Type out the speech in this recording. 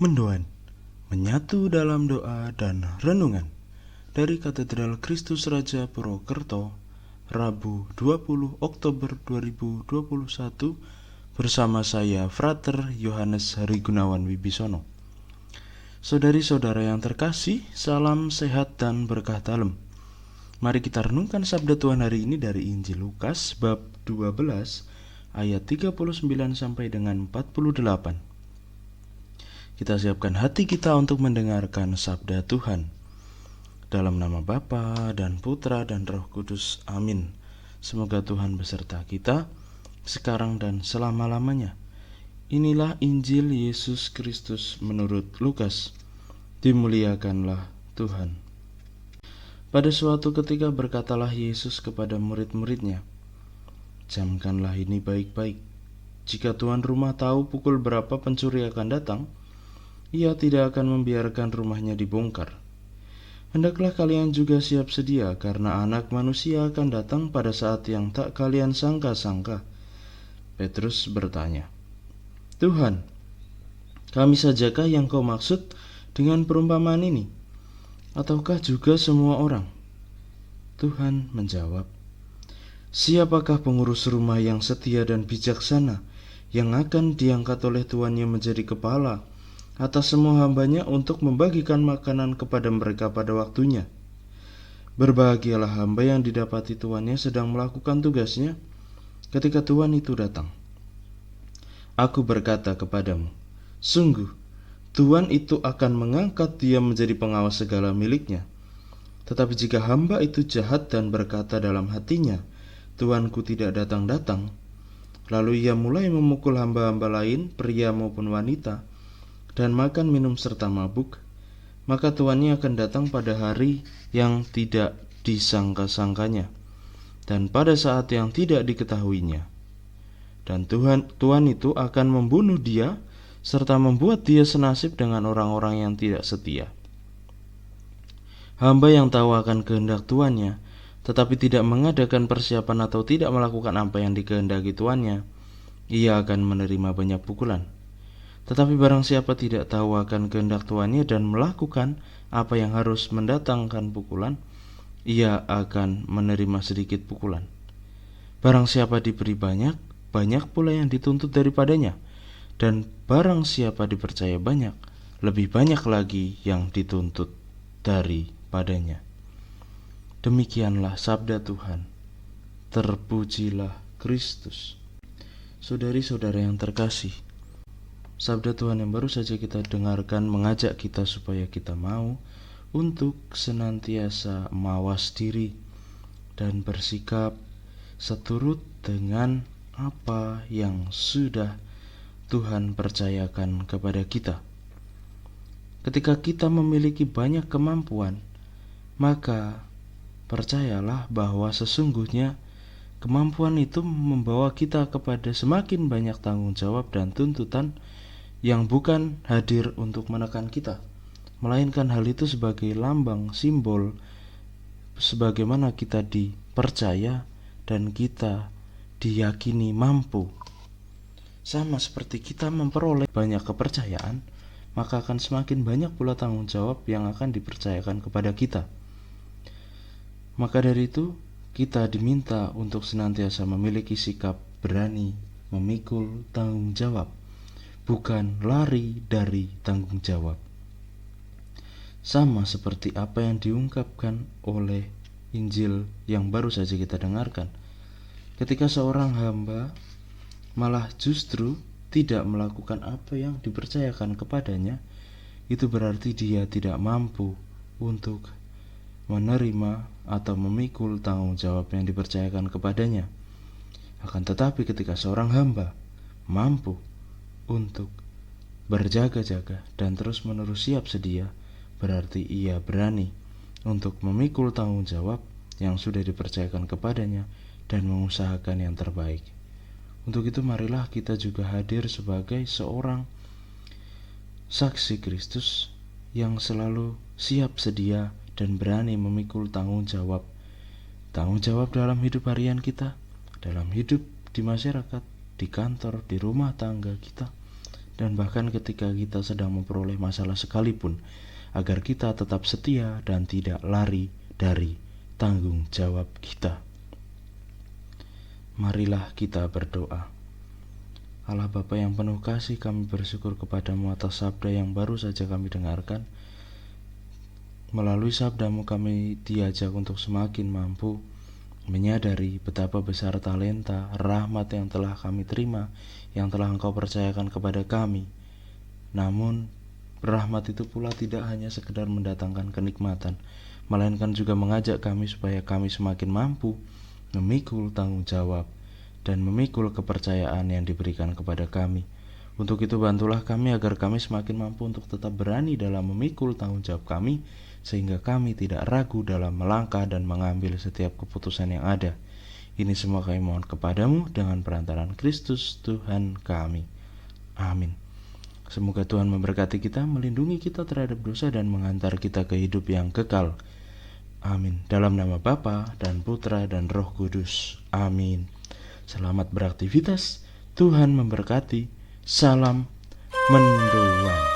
Mendoan, menyatu dalam doa dan renungan dari Katedral Kristus Raja Purwokerto, Rabu 20 Oktober 2021 bersama saya Frater Yohanes Hari Gunawan Wibisono. Saudari-saudara yang terkasih, salam sehat dan berkah dalam. Mari kita renungkan sabda Tuhan hari ini dari Injil Lukas bab 12 ayat 39 sampai dengan 48. Kita siapkan hati kita untuk mendengarkan sabda Tuhan. Dalam nama Bapa dan Putra dan Roh Kudus. Amin. Semoga Tuhan beserta kita sekarang dan selama-lamanya. Inilah Injil Yesus Kristus menurut Lukas. Dimuliakanlah Tuhan. Pada suatu ketika berkatalah Yesus kepada murid-muridnya, "Camkanlah ini baik-baik. Jika tuan rumah tahu pukul berapa pencuri akan datang, ia tidak akan membiarkan rumahnya dibongkar. Hendaklah kalian juga siap sedia, karena Anak Manusia akan datang pada saat yang tak kalian sangka-sangka." Petrus bertanya, "Tuhan, kami sajakah yang kau maksud dengan perumpamaan ini? Ataukah juga semua orang?" Tuhan menjawab, "Siapakah pengurus rumah yang setia dan bijaksana, yang akan diangkat oleh tuannya menjadi kepala atas semua hambanya untuk membagikan makanan kepada mereka pada waktunya? Berbahagialah hamba yang didapati tuannya sedang melakukan tugasnya ketika tuan itu datang. Aku berkata kepadamu, sungguh, tuan itu akan mengangkat dia menjadi pengawas segala miliknya. Tetapi jika hamba itu jahat dan berkata dalam hatinya, tuanku tidak datang-datang, lalu ia mulai memukul hamba-hamba lain, pria maupun wanita, dan makan minum serta mabuk, maka tuannya akan datang pada hari yang tidak disangka-sangkanya, dan pada saat yang tidak diketahuinya. Dan tuan itu akan membunuh dia, serta membuat dia senasib dengan orang-orang yang tidak setia. Hamba yang tahu akan kehendak tuannya, tetapi tidak mengadakan persiapan atau tidak melakukan apa yang dikehendaki tuannya, ia akan menerima banyak pukulan. Tetapi barang siapa tidak tahu akan kehendak tuannya dan melakukan apa yang harus mendatangkan pukulan, ia akan menerima sedikit pukulan. Barang siapa diberi banyak, banyak pula yang dituntut daripadanya. Dan barang siapa dipercaya banyak, lebih banyak lagi yang dituntut daripadanya." Demikianlah sabda Tuhan. Terpujilah Kristus. Saudari-saudara yang terkasih, sabda Tuhan yang baru saja kita dengarkan mengajak kita supaya kita mau untuk senantiasa mawas diri dan bersikap seturut dengan apa yang sudah Tuhan percayakan kepada kita. Ketika kita memiliki banyak kemampuan, maka percayalah bahwa sesungguhnya kemampuan itu membawa kita kepada semakin banyak tanggung jawab dan tuntutan yang bukan hadir untuk menekan kita, melainkan hal itu sebagai lambang simbol sebagaimana kita dipercaya dan kita diyakini mampu. Sama seperti kita memperoleh banyak kepercayaan, maka akan semakin banyak pula tanggung jawab yang akan dipercayakan kepada kita. Maka dari itu, kita diminta untuk senantiasa memiliki sikap berani memikul tanggung jawab, bukan lari dari tanggung jawab. Sama seperti apa yang diungkapkan oleh Injil yang baru saja kita dengarkan. Ketika seorang hamba malah justru tidak melakukan apa yang dipercayakan kepadanya, itu berarti dia tidak mampu untuk menerima atau memikul tanggung jawab yang dipercayakan kepadanya. Akan tetapi ketika seorang hamba mampu untuk berjaga-jaga dan terus-menerus siap sedia, berarti ia berani untuk memikul tanggung jawab yang sudah dipercayakan kepadanya dan mengusahakan yang terbaik. Untuk itu marilah kita juga hadir sebagai seorang saksi Kristus yang selalu siap sedia dan berani memikul tanggung jawab. Tanggung jawab dalam hidup harian kita, dalam hidup di masyarakat, di kantor, di rumah tangga kita, dan bahkan ketika kita sedang memperoleh masalah sekalipun, agar kita tetap setia dan tidak lari dari tanggung jawab kita. Marilah kita berdoa. Allah Bapa yang penuh kasih, kami bersyukur kepadamu atas sabda yang baru saja kami dengarkan. Melalui sabdamu kami diajak untuk semakin mampu menyadari betapa besar talenta, rahmat yang telah kami terima, yang telah Engkau percayakan kepada kami. Namun, rahmat itu pula tidak hanya sekedar mendatangkan kenikmatan, melainkan juga mengajak kami supaya kami semakin mampu memikul tanggung jawab dan memikul kepercayaan yang diberikan kepada kami. Untuk itu bantulah kami agar kami semakin mampu untuk tetap berani dalam memikul tanggung jawab kami, sehingga kami tidak ragu dalam melangkah dan mengambil setiap keputusan yang ada. Ini semua kami mohon kepadamu dengan perantaraan Kristus Tuhan kami. Amin. Semoga Tuhan memberkati kita, melindungi kita terhadap dosa, dan mengantar kita ke hidup yang kekal. Amin. Dalam nama Bapa dan Putra dan Roh Kudus. Amin. Selamat beraktivitas. Tuhan memberkati. Salam mendoan.